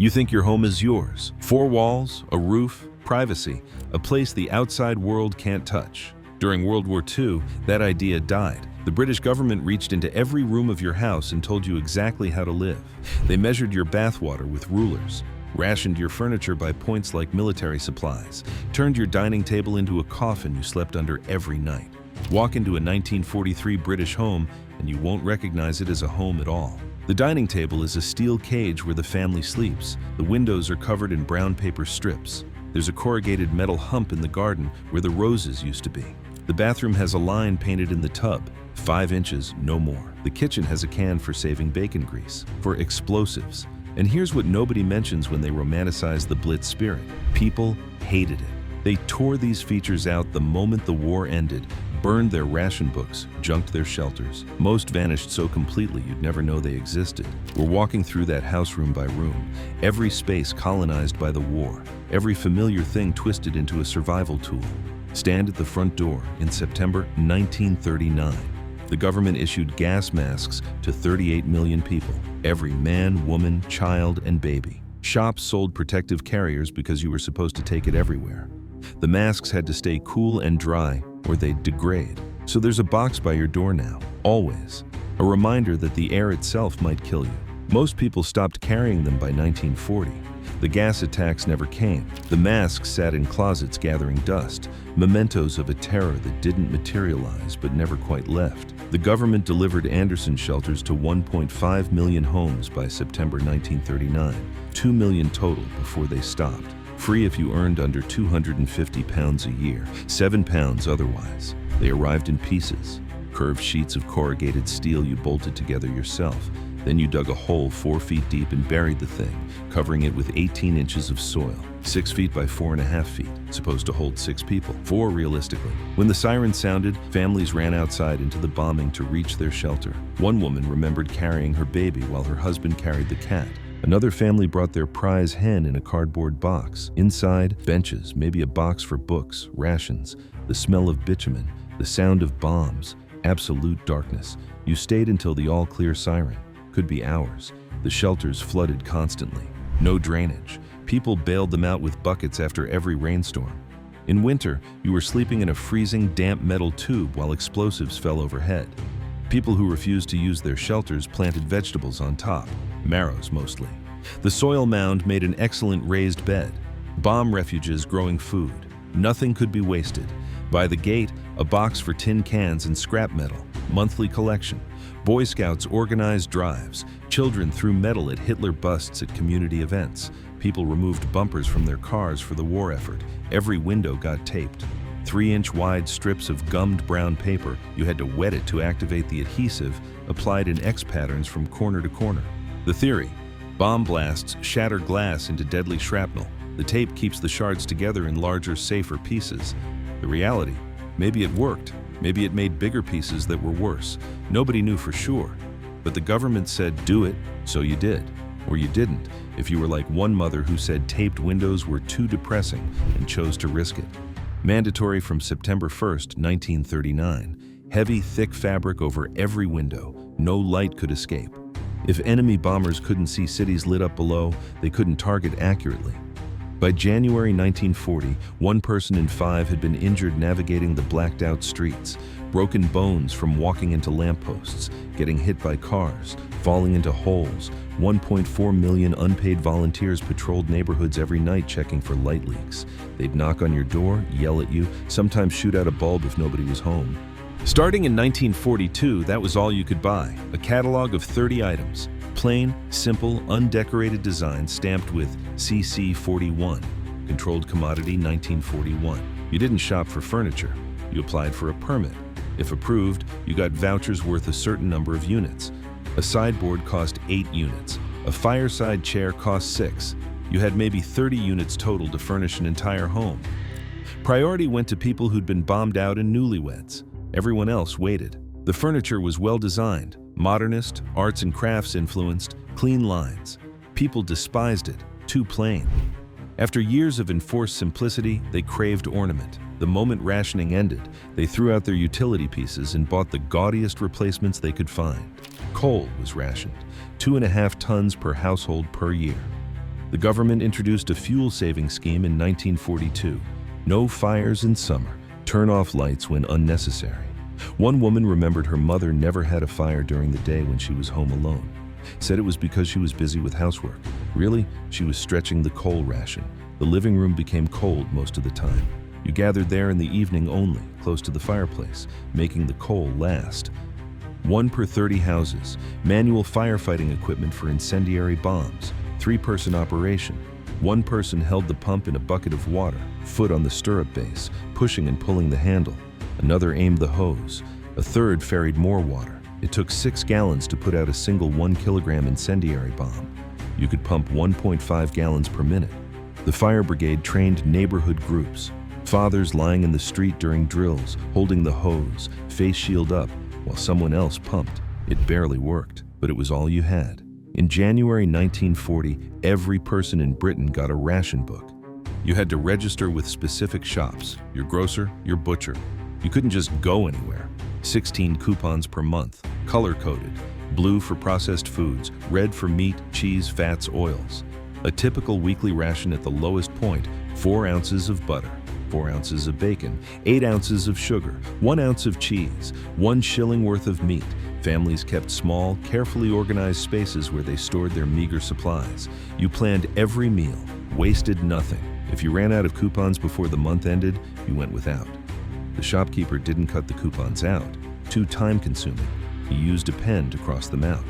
You think your home is yours. 4 walls, a roof, privacy, a place the outside world can't touch. During World War II, that idea died. The British government reached into every room of your house and told you exactly how to live. They measured your bathwater with rulers, rationed your furniture by points like military supplies, turned your dining table into a coffin you slept under every night. Walk into a 1943 British home and you won't recognize it as a home at all. The dining table is a steel cage where the family sleeps. The windows are covered in brown paper strips. There's a corrugated metal hump in the garden where the roses used to be. The bathroom has a line painted in the tub, 5 inches, no more. The kitchen has a can for saving bacon grease, for explosives. And here's what nobody mentions when they romanticize the Blitz spirit. People hated it. They tore these features out the moment the war ended, burned their ration books, junked their shelters. Most vanished so completely you'd never know they existed. We're walking through that house room by room, every space colonized by the war, every familiar thing twisted into a survival tool. Stand at the front door in September 1939. The government issued gas masks to 38 million people, every man, woman, child, and baby. Shops sold protective carriers because you were supposed to take it everywhere. The masks had to stay cool and dry or they'd degrade. So there's a box by your door now, always. A reminder that the air itself might kill you. Most people stopped carrying them by 1940. The gas attacks never came. The masks sat in closets gathering dust, mementos of a terror that didn't materialize but never quite left. The government delivered Anderson shelters to 1.5 million homes by September 1939, 2 million total before they stopped. Free if you earned under 250 pounds a year, 7 pounds otherwise. They arrived in pieces, curved sheets of corrugated steel you bolted together yourself. Then you dug a hole 4 feet deep and buried the thing, covering it with 18 inches of soil, 6 feet by 4.5 feet, supposed to hold 6 people, 4 realistically. When the siren sounded, families ran outside into the bombing to reach their shelter. One woman remembered carrying her baby while her husband carried the cat. Another family brought their prize hen in a cardboard box. Inside, benches, maybe a box for books, rations, the smell of bitumen, the sound of bombs, absolute darkness. You stayed until the all-clear siren. Could be hours. The shelters flooded constantly. No drainage. People bailed them out with buckets after every rainstorm. In winter, you were sleeping in a freezing, damp metal tube while explosives fell overhead. People who refused to use their shelters planted vegetables on top, marrows mostly. The soil mound made an excellent raised bed. Bomb refuges growing food. Nothing could be wasted. By the gate, a box for tin cans and scrap metal. Monthly collection. Boy Scouts organized drives. Children threw metal at Hitler busts at community events. People removed bumpers from their cars for the war effort. Every window got taped. 3-inch wide strips of gummed brown paper. You had to wet it to activate the adhesive, applied in X patterns from corner to corner. The theory: bomb blasts shatter glass into deadly shrapnel. The tape keeps the shards together in larger, safer pieces. The reality: maybe it worked. Maybe it made bigger pieces that were worse. Nobody knew for sure. But the government said, do it, so you did. Or you didn't, if you were like one mother who said taped windows were too depressing and chose to risk it. Mandatory from September 1st, 1939. Heavy, thick fabric over every window. No light could escape. If enemy bombers couldn't see cities lit up below, they couldn't target accurately. By January 1940, 1 person in 5 had been injured navigating the blacked-out streets, broken bones from walking into lampposts, getting hit by cars, falling into holes. 1.4 million unpaid volunteers patrolled neighborhoods every night checking for light leaks. They'd knock on your door, yell at you, sometimes shoot out a bulb if nobody was home. Starting in 1942, that was all you could buy, a catalog of 30 items. Plain, simple, undecorated designs stamped with CC 41, Controlled Commodity 1941. You didn't shop for furniture. You applied for a permit. If approved, you got vouchers worth a certain number of units. A sideboard cost 8 units. A fireside chair cost 6. You had maybe 30 units total to furnish an entire home. Priority went to people who'd been bombed out and newlyweds. Everyone else waited. The furniture was well designed, modernist, arts and crafts influenced, clean lines. People despised it, too plain. After years of enforced simplicity, they craved ornament. The moment rationing ended, they threw out their utility pieces and bought the gaudiest replacements they could find. Coal was rationed, 2.5 tons per household per year. The government introduced a fuel-saving scheme in 1942. No fires in summer. Turn off lights when unnecessary. One woman remembered her mother never had a fire during the day when she was home alone. Said it was because she was busy with housework. Really, she was stretching the coal ration. The living room became cold most of the time. You gathered there in the evening only, close to the fireplace, making the coal last. 1 per 30 houses, manual firefighting equipment for incendiary bombs, 3-person operation. 1 person held the pump in a bucket of water, foot on the stirrup base, pushing and pulling the handle. Another aimed the hose. A third ferried more water. It took 6 gallons to put out a single 1-kilogram incendiary bomb. You could pump 1.5 gallons per minute. The fire brigade trained neighborhood groups. Fathers lying in the street during drills, holding the hose, face shield up, while someone else pumped. It barely worked, but it was all you had. In January 1940, every person in Britain got a ration book. You had to register with specific shops, your grocer, your butcher. You couldn't just go anywhere. 16 coupons per month, color-coded, blue for processed foods, red for meat, cheese, fats, oils. A typical weekly ration at the lowest point, 4 ounces of butter, 4 ounces of bacon, 8 ounces of sugar, 1 ounce of cheese, 1 shilling worth of meat. Families kept small, carefully organized spaces where they stored their meager supplies. You planned every meal, wasted nothing. If you ran out of coupons before the month ended, you went without. The shopkeeper didn't cut the coupons out, too time-consuming. He used a pen to cross them out.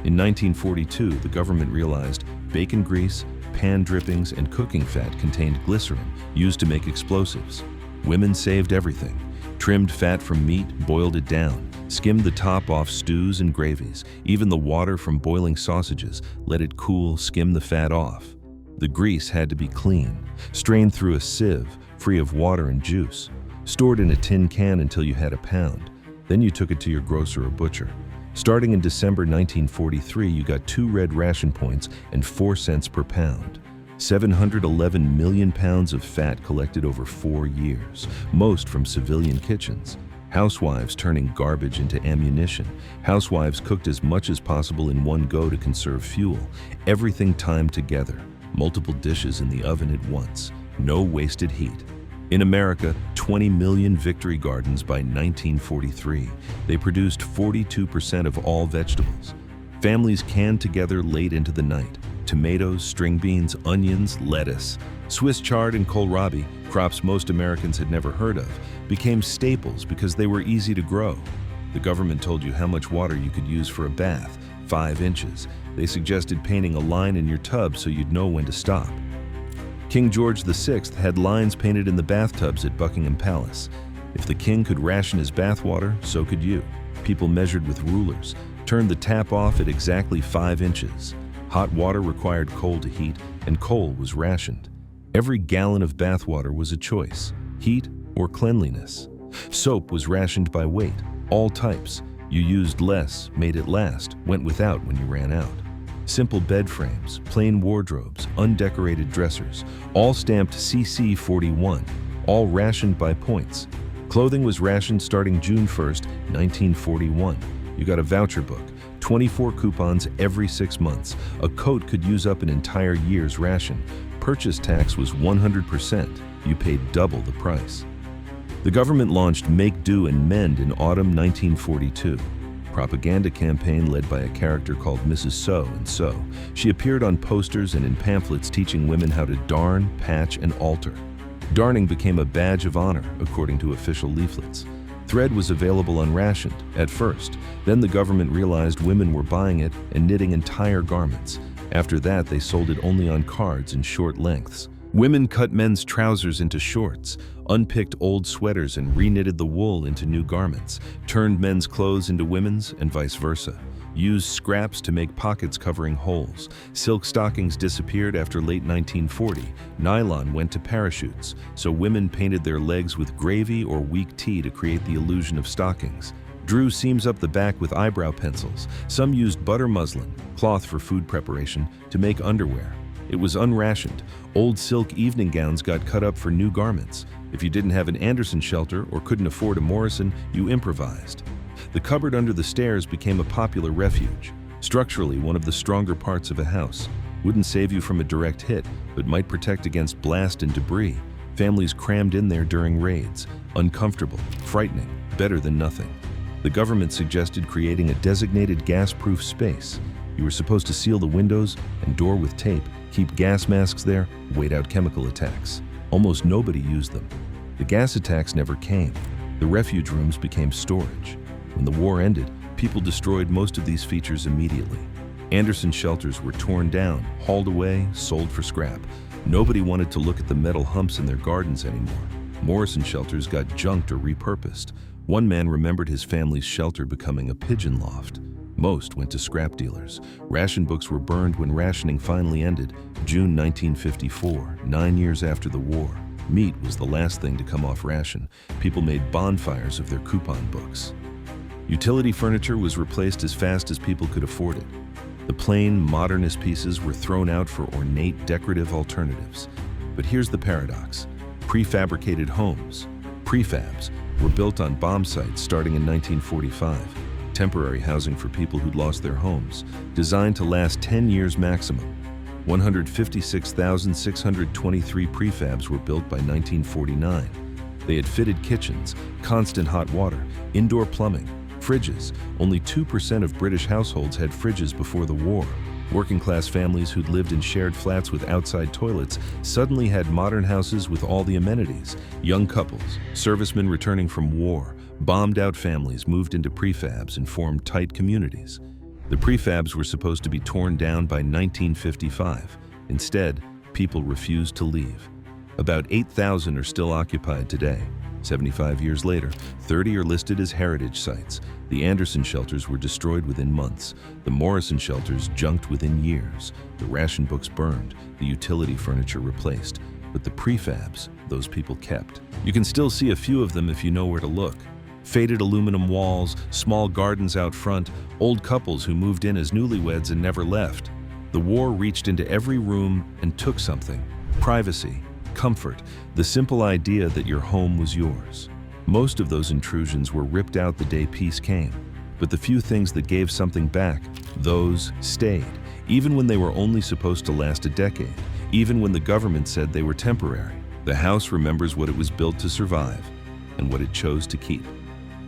In 1942, the government realized bacon grease, pan drippings, and cooking fat contained glycerin, used to make explosives. Women saved everything. Trimmed fat from meat, boiled it down, skimmed the top off stews and gravies, even the water from boiling sausages, let it cool, skim the fat off. The grease had to be clean, strained through a sieve, free of water and juice, stored in a tin can until you had a pound. Then you took it to your grocer or butcher. Starting in December 1943, you got 2 red ration points and 4 cents per pound. 711 million pounds of fat collected over 4 years, most from civilian kitchens. Housewives turning garbage into ammunition. Housewives cooked as much as possible in one go to conserve fuel. Everything timed together. Multiple dishes in the oven at once. No wasted heat. In America, 20 million Victory Gardens by 1943. They produced 42% of all vegetables. Families canned together late into the night. Tomatoes, string beans, onions, lettuce. Swiss chard and kohlrabi, crops most Americans had never heard of, became staples because they were easy to grow. The government told you how much water you could use for a bath, 5 inches. They suggested painting a line in your tub so you'd know when to stop. King George VI had lines painted in the bathtubs at Buckingham Palace. If the king could ration his bathwater, so could you. People measured with rulers, turned the tap off at exactly 5 inches. Hot water required coal to heat, and coal was rationed. Every gallon of bathwater was a choice, heat or cleanliness. Soap was rationed by weight, all types. You used less, made it last, went without when you ran out. Simple bed frames, plain wardrobes, undecorated dressers, all stamped CC 41, all rationed by points. Clothing was rationed starting June 1st, 1941. You got a voucher book, 24 coupons every 6 months. A coat could use up an entire year's ration. Purchase tax was 100%. You paid double the price. The government launched Make Do and Mend in autumn 1942. Propaganda campaign led by a character called Mrs. So and So. She appeared on posters and in pamphlets teaching women how to darn, patch, and alter. Darning became a badge of honor, according to official leaflets. Thread was available unrationed at first. Then the government realized women were buying it and knitting entire garments. After that, they sold it only on cards in short lengths. Women cut men's trousers into shorts, unpicked old sweaters and reknitted the wool into new garments, turned men's clothes into women's and vice versa, used scraps to make pockets covering holes. Silk stockings disappeared after late 1940. Nylon went to parachutes, so women painted their legs with gravy or weak tea to create the illusion of stockings. Drew seams up the back with eyebrow pencils. Some used butter muslin, cloth for food preparation, to make underwear. It was unrationed. Old silk evening gowns got cut up for new garments. If you didn't have an Anderson shelter or couldn't afford a Morrison, you improvised. The cupboard under the stairs became a popular refuge, structurally one of the stronger parts of a house. Wouldn't save you from a direct hit, but might protect against blast and debris. Families crammed in there during raids. Uncomfortable, frightening, better than nothing. The government suggested creating a designated gas-proof space. You were supposed to seal the windows and door with tape, keep gas masks there, wait out chemical attacks. Almost nobody used them. The gas attacks never came. The refuge rooms became storage. When the war ended, people destroyed most of these features immediately. Anderson shelters were torn down, hauled away, sold for scrap. Nobody wanted to look at the metal humps in their gardens anymore. Morrison shelters got junked or repurposed. One man remembered his family's shelter becoming a pigeon loft. Most went to scrap dealers. Ration books were burned when rationing finally ended, June 1954, 9 years after the war. Meat was the last thing to come off ration. People made bonfires of their coupon books. Utility furniture was replaced as fast as people could afford it. The plain, modernist pieces were thrown out for ornate, decorative alternatives. But here's the paradox. Prefabricated homes, prefabs, were built on bomb sites starting in 1945. Temporary housing for people who'd lost their homes, designed to last 10 years maximum. 156,623 prefabs were built by 1949. They had fitted kitchens, constant hot water, indoor plumbing, fridges. Only 2% of British households had fridges before the war. Working-class families who'd lived in shared flats with outside toilets suddenly had modern houses with all the amenities. Young couples, servicemen returning from war, bombed-out families moved into prefabs and formed tight communities. The prefabs were supposed to be torn down by 1955. Instead, people refused to leave. About 8,000 are still occupied today. 75 years later, 30 are listed as heritage sites. The Anderson shelters were destroyed within months. The Morrison shelters junked within years. The ration books burned. The utility furniture replaced. But the prefabs, those people kept. You can still see a few of them if you know where to look. Faded aluminum walls, small gardens out front, old couples who moved in as newlyweds and never left. The war reached into every room and took something. Privacy, comfort, the simple idea that your home was yours. Most of those intrusions were ripped out the day peace came. But the few things that gave something back, those stayed, even when they were only supposed to last a decade, even when the government said they were temporary. The house remembers what it was built to survive and what it chose to keep.